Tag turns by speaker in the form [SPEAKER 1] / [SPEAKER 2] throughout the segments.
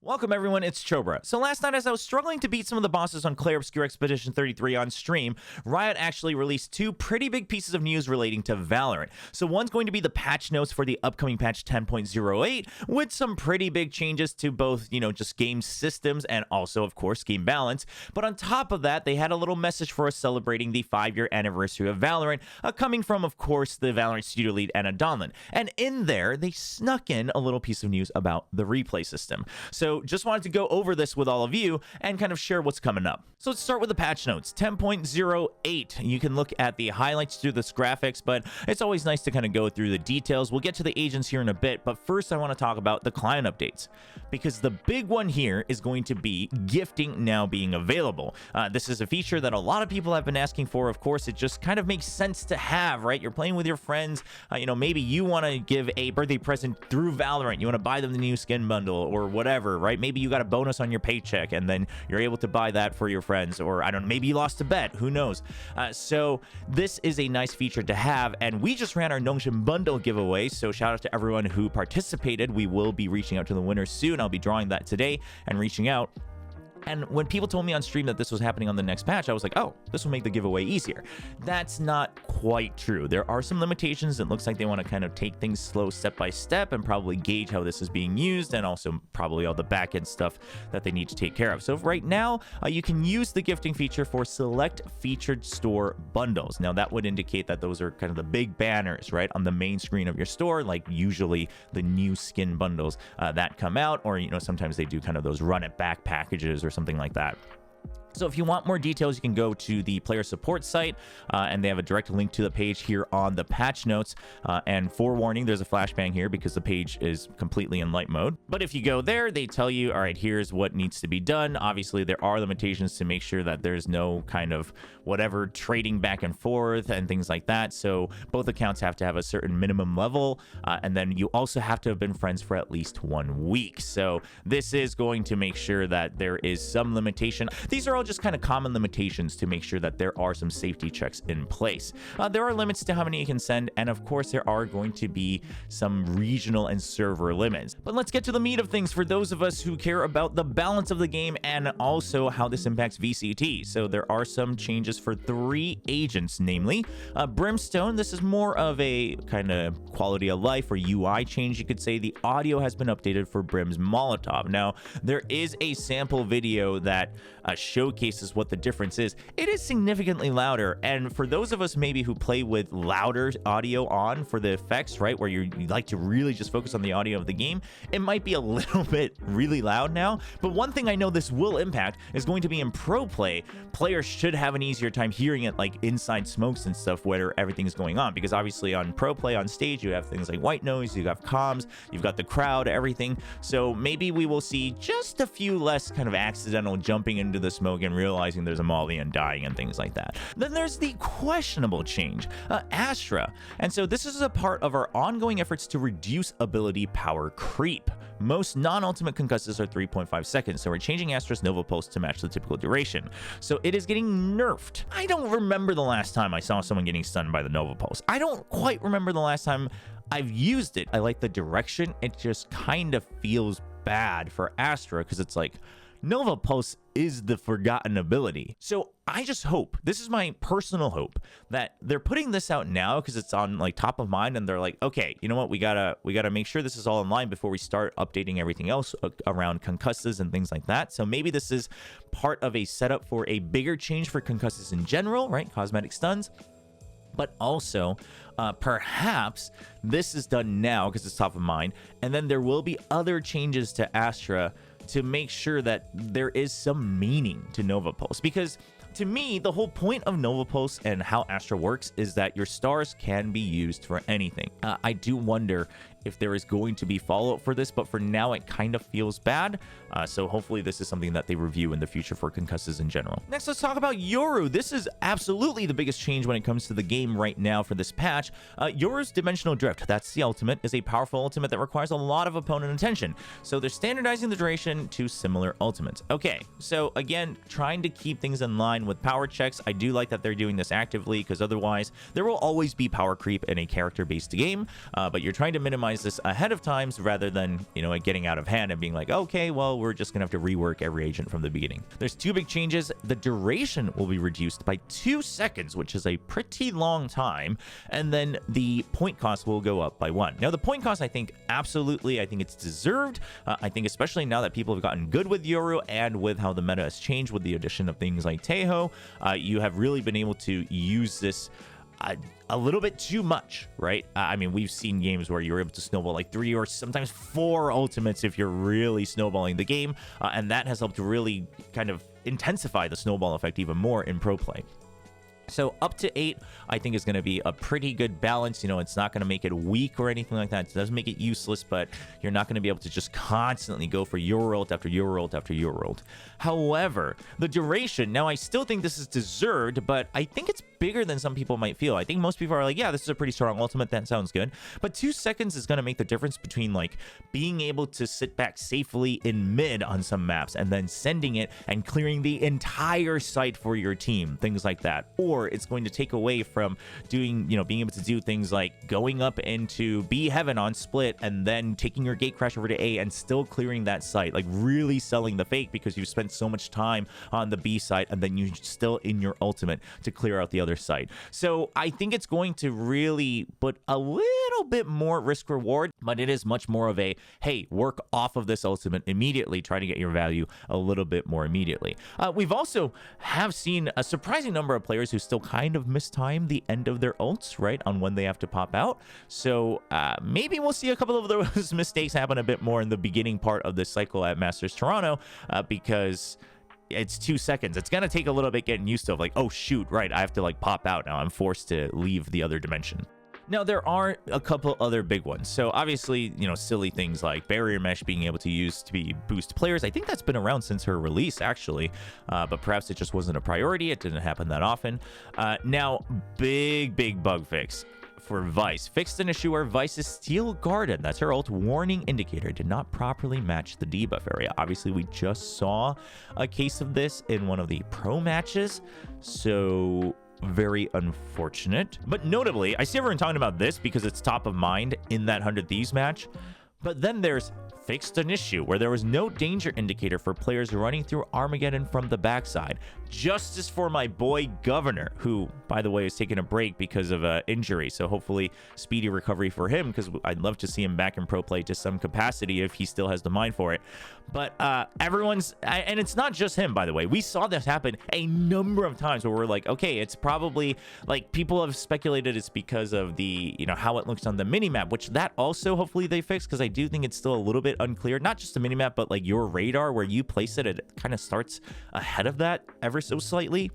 [SPEAKER 1] Welcome everyone, it's Chobra. So last night as I was struggling to beat some of the bosses on Clair Obscure Expedition 33 on stream, Riot actually released two pretty big pieces of news relating to Valorant. So one's going to be the patch notes for the upcoming patch 10.08 with some pretty big changes to both, just game systems and also, of course, game balance. But on top of that, they had a little message for us celebrating the 5-year anniversary of Valorant, coming from, of course, the Valorant studio lead, Anna Donlan. And in there, they snuck in a little piece of news about the replay system. So just wanted to go over this with all of you and kind of share what's coming up. So let's start with the patch notes. 10.08. You can look at the highlights through this graphics, but it's always nice to kind of go through the details. We'll get to the agents here in a bit, but first I want to talk about the client updates, because the big one here is going to be gifting now being available. This is a feature that a lot of people have been asking for. Of course, it just kind of makes sense to have, right? You're playing with your friends. Maybe you want to give a birthday present through Valorant. You want to buy them the new skin bundle or whatever, right? Maybe you got a bonus on your paycheck and then you're able to buy that for your friends, or I don't know, maybe you lost a bet, who knows. So this is a nice feature to have, and we just ran our Nongshim bundle giveaway, so shout out to everyone who participated. We will be reaching out to the winners soon. I'll be drawing that today and reaching out. And when people told me on stream that this was happening on the next patch, I was like, oh, this will make the giveaway easier. That's not quite true. There are some limitations. It looks like they want to kind of take things slow step by step and probably gauge how this is being used, and also probably all the back-end stuff that they need to take care of. So right now, you can use the gifting feature for select featured store bundles. Now, that would indicate that those are kind of the big banners, right, on the main screen of your store, like usually the new skin bundles that come out, or, sometimes they do kind of those run it back packages or something like that. So if you want more details, you can go to the player support site, and they have a direct link to the page here on the patch notes. And forewarning, there's a flashbang here because the page is completely in light mode. But if you go there, they tell you, all right, here's what needs to be done. Obviously, there are limitations to make sure that there's no kind of whatever trading back and forth and things like that. So both accounts have to have a certain minimum level, and then you also have to have been friends for at least 1 week. So this is going to make sure that there is some limitation. These are all just kind of common limitations to make sure that there are some safety checks in place. There are limits to how many you can send, and of course there are going to be some regional and server limits. But let's get to the meat of things for those of us who care about the balance of the game and also how this impacts VCT. So there are some changes for 3 agents, namely Brimstone. This is more of a kind of quality of life or UI change, you could say. The audio has been updated for Brim's Molotov. Now, there is a sample video that showcases what the difference is. It is significantly louder, and for those of us maybe who play with louder audio on for the effects, right, where you like to really just focus on the audio of the game, it might be a little bit really loud now. But one thing I know this will impact is going to be in pro play. Players should have an easier time hearing it, like inside smokes and stuff where everything is going on, because obviously on pro play on stage you have things like white noise, you have comms, you've got the crowd, everything. So maybe we will see just a few less kind of accidental jumping into the smoke and realizing there's a molly and dying and things like that. Then there's the questionable change, Astra. And so this is a part of our ongoing efforts to reduce ability power creep. Most non-ultimate concusses are 3.5 seconds, so we're changing Astra's Nova Pulse to match the typical duration. So it is getting nerfed. I don't remember the last time I saw someone getting stunned by the Nova Pulse. I don't quite remember the last time I've used it. I like the direction. It just kind of feels bad for Astra because it's like, Nova Pulse is the forgotten ability. So I just hope, this is my personal hope, that they're putting this out now because it's on like top of mind, and they're like, okay, you know what, we gotta make sure this is all in line before we start updating everything else around concusses and things like that. So maybe this is part of a setup for a bigger change for concusses in general, right? Cosmetic stuns. But also, perhaps this is done now because it's top of mind, and then there will be other changes to Astra to make sure that there is some meaning to Nova Pulse. Because to me, the whole point of Nova Pulse and how Astra works is that your stars can be used for anything. I do wonder if there is going to be follow-up for this, but for now it kind of feels bad. So hopefully this is something that they review in the future for concusses in general. Next, let's talk about Yoru. This is absolutely the biggest change when it comes to the game right now for this patch. Yoru's Dimensional Drift, that's the ultimate, is a powerful ultimate that requires a lot of opponent attention. So they're standardizing the duration to similar ultimates. Okay, so again, trying to keep things in line with power checks. I do like that they're doing this actively, because otherwise there will always be power creep in a character-based game, but you're trying to minimize optimize this ahead of times rather than, you know, it getting out of hand and being like, okay, well, we're just gonna have to rework every agent from the beginning. There's two big changes. The duration will be reduced by 2 seconds, which is a pretty long time, and then the point cost will go up by 1. Now, the point cost, I think, absolutely, I think it's deserved. I think especially now that people have gotten good with Yoru and with how the meta has changed with the addition of things like Teho, you have really been able to use this a little bit too much, right? I mean, we've seen games where you're able to snowball like 3 or sometimes 4 ultimates if you're really snowballing the game, and that has helped to really kind of intensify the snowball effect even more in pro play. So up to 8, I think, is going to be a pretty good balance. You know, it's not going to make it weak or anything like that. It doesn't make it useless, but you're not going to be able to just constantly go for your ult after your ult after your ult. However, the duration, now I still think this is deserved, but I think it's bigger than some people might feel. I think most people are like, yeah, this is a pretty strong ultimate. That sounds good. But 2 seconds is going to make the difference between like being able to sit back safely in mid on some maps and then sending it and clearing the entire site for your team, things like that. Or it's going to take away from doing, you know, being able to do things like going up into B heaven on split and then taking your gate crash over to A and still clearing that site, like really selling the fake because you've spent so much time on the B site and then you're still in your ultimate to clear out the other side. So I think it's going to really put a little bit more risk reward, but it is much more of a, hey, work off of this ultimate immediately, try to get your value a little bit more immediately. We've also have seen a surprising number of players who still kind of mistime the end of their ults, right, on when they have to pop out. So maybe we'll see a couple of those mistakes happen a bit more in the beginning part of this cycle at Masters Toronto, because it's 2 seconds. It's gonna take a little bit getting used to, like, oh shoot, right, I have to like pop out now. I'm forced to leave the other dimension. Now, there are a couple other big ones. So obviously, you know, silly things like barrier mesh being able to use to be boost players. I think that's been around since her release, actually, but perhaps it just wasn't a priority. It didn't happen that often. Now, big bug fix for Vice. Fixed an issue where Vice's Steel Garden, that's her ult, warning indicator, did not properly match the debuff area. Obviously, we just saw a case of this in one of the pro matches, so very unfortunate. But notably, I see everyone talking about this because it's top of mind in that 100 Thieves match, but then there's fixed an issue where there was no danger indicator for players running through Armageddon from the backside. Justice for my boy Governor, who, by the way, is taking a break because of injury. So hopefully speedy recovery for him, because I'd love to see him back in pro play to some capacity if he still has the mind for it. But everyone's, and it's not just him, by the way. We saw this happen a number of times where we're like, okay, it's probably like people have speculated it's because of the, you know, how it looks on the minimap, which that also hopefully they fixed, because I do think it's still a little bit unclear. Not just the minimap, but like your radar where you place it, it kind of starts ahead of that ever so slightly.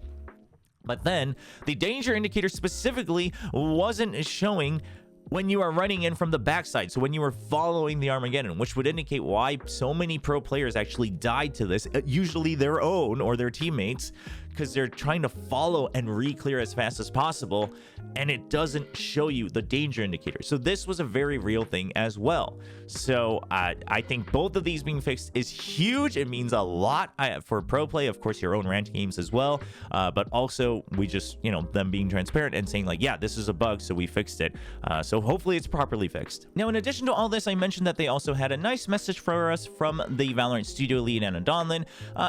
[SPEAKER 1] But then the danger indicator specifically wasn't showing when you are running in from the backside, so when you were following the Armageddon, which would indicate why so many pro players actually died to this, usually their own or their teammates, because they're trying to follow and re-clear as fast as possible, and it doesn't show you the danger indicator. So this was a very real thing as well. So I think both of these being fixed is huge. It means a lot for pro play, of course, your own ranked games as well, but also we just, you know, them being transparent and saying like, yeah, this is a bug, so we fixed it. So hopefully it's properly fixed. Now, in addition to all this, I mentioned that they also had a nice message for us from the Valorant studio lead, Anna Donlin,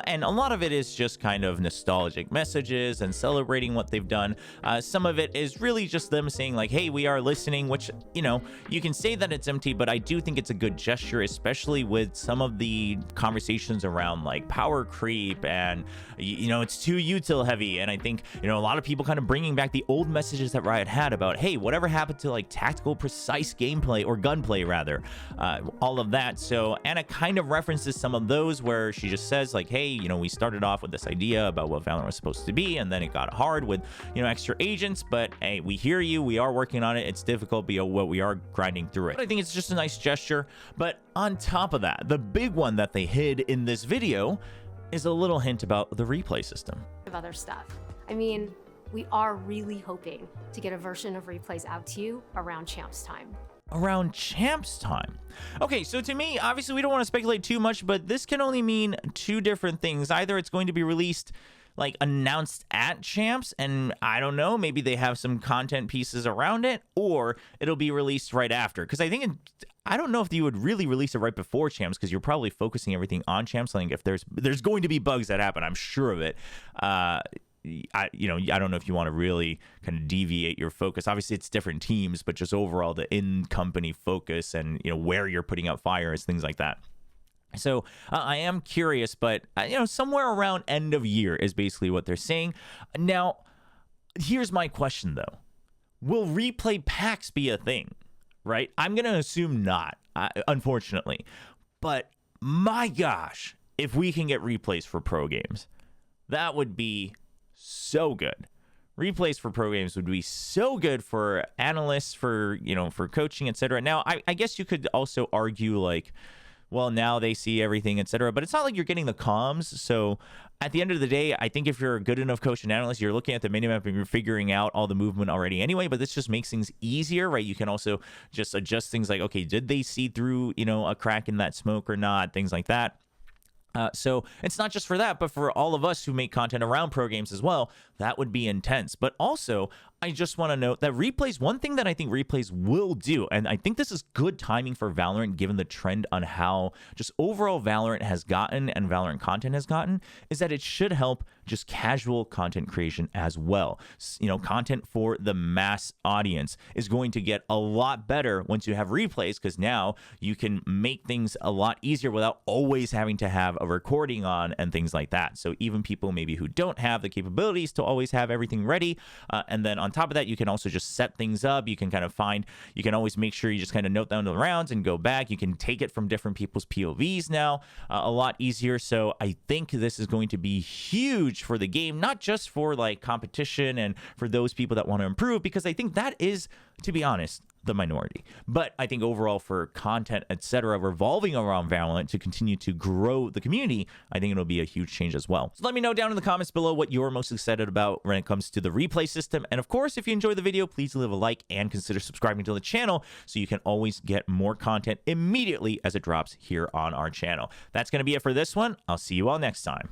[SPEAKER 1] and a lot of it is just kind of nostalgia messages and celebrating what they've done. Some of it is really just them saying like, hey, we are listening, which, you know, you can say that it's empty, but I do think it's a good gesture, especially with some of the conversations around like power creep and, you know, it's too util heavy. And I think, you know, a lot of people kind of bringing back the old messages that Riot had about, hey, whatever happened to like tactical precise gameplay, or gunplay rather, all of that. So Anna kind of references some of those where she just says like, hey, you know, we started off with this idea about what Valorant was supposed to be, and then it got hard with, you know, extra agents, but hey, we hear you, we are working on it, it's difficult, but what we are grinding through it. But I think it's just a nice gesture. But on top of that, the big one that they hid in this video is a little hint about the replay system.
[SPEAKER 2] Of other stuff. I mean, we are really hoping to get a version of replays out to you around Champs time.
[SPEAKER 1] Around Champs time. Okay, so to me, obviously we don't want to speculate too much, but this can only mean two different things. Either it's going to be released like announced at Champs, and I don't know, maybe they have some content pieces around it, or it'll be released right after. Because I don't know if you would really release it right before Champs, because you're probably focusing everything on Champs. Like if there's going to be bugs that happen, I'm sure of it. I don't know if you want to really kind of deviate your focus. Obviously, it's different teams, but just overall the in-company focus and where you're putting out fires, things like that. So I am curious, but somewhere around end of year is basically what they're saying. Now, here's my question though: will replay packs be a thing? Right? I'm gonna assume not, unfortunately. But my gosh, if we can get replays for pro games, that would be so good. Replays for pro games would be so good for analysts, for coaching, etc. Now, I guess you could also argue like, well, now they see everything, etc. But it's not like you're getting the comms. So at the end of the day, I think if you're a good enough coach and analyst, you're looking at the minimap and you're figuring out all the movement already anyway. But this just makes things easier, right? You can also just adjust things like, okay, did they see through, a crack in that smoke or not? Things like that. So it's not just for that, but for all of us who make content around pro games as well, that would be intense. But also, I just want to note that replays, one thing that I think replays will do, and I think this is good timing for Valorant given the trend on how just overall Valorant has gotten and Valorant content has gotten, is that it should help just casual content creation as well. Content for the mass audience is going to get a lot better once you have replays, because now you can make things a lot easier without always having to have a recording on and things like that. So even people maybe who don't have the capabilities to always have everything ready, and then on top of that, you can also just set things up. You can you can always make sure you just kind of note down the rounds and go back. You can take it from different people's POVs now, a lot easier. So I think this is going to be huge for the game, not just for like competition and for those people that want to improve, because I think that is, to be honest, the minority. But I think overall for content, etc., revolving around Valorant to continue to grow the community, I think it'll be a huge change as well. So let me know down in the comments below what you're most excited about when it comes to the replay system. And of course, if you enjoyed the video, please leave a like and consider subscribing to the channel so you can always get more content immediately as it drops here on our channel. That's going to be it for this one. I'll see you all next time.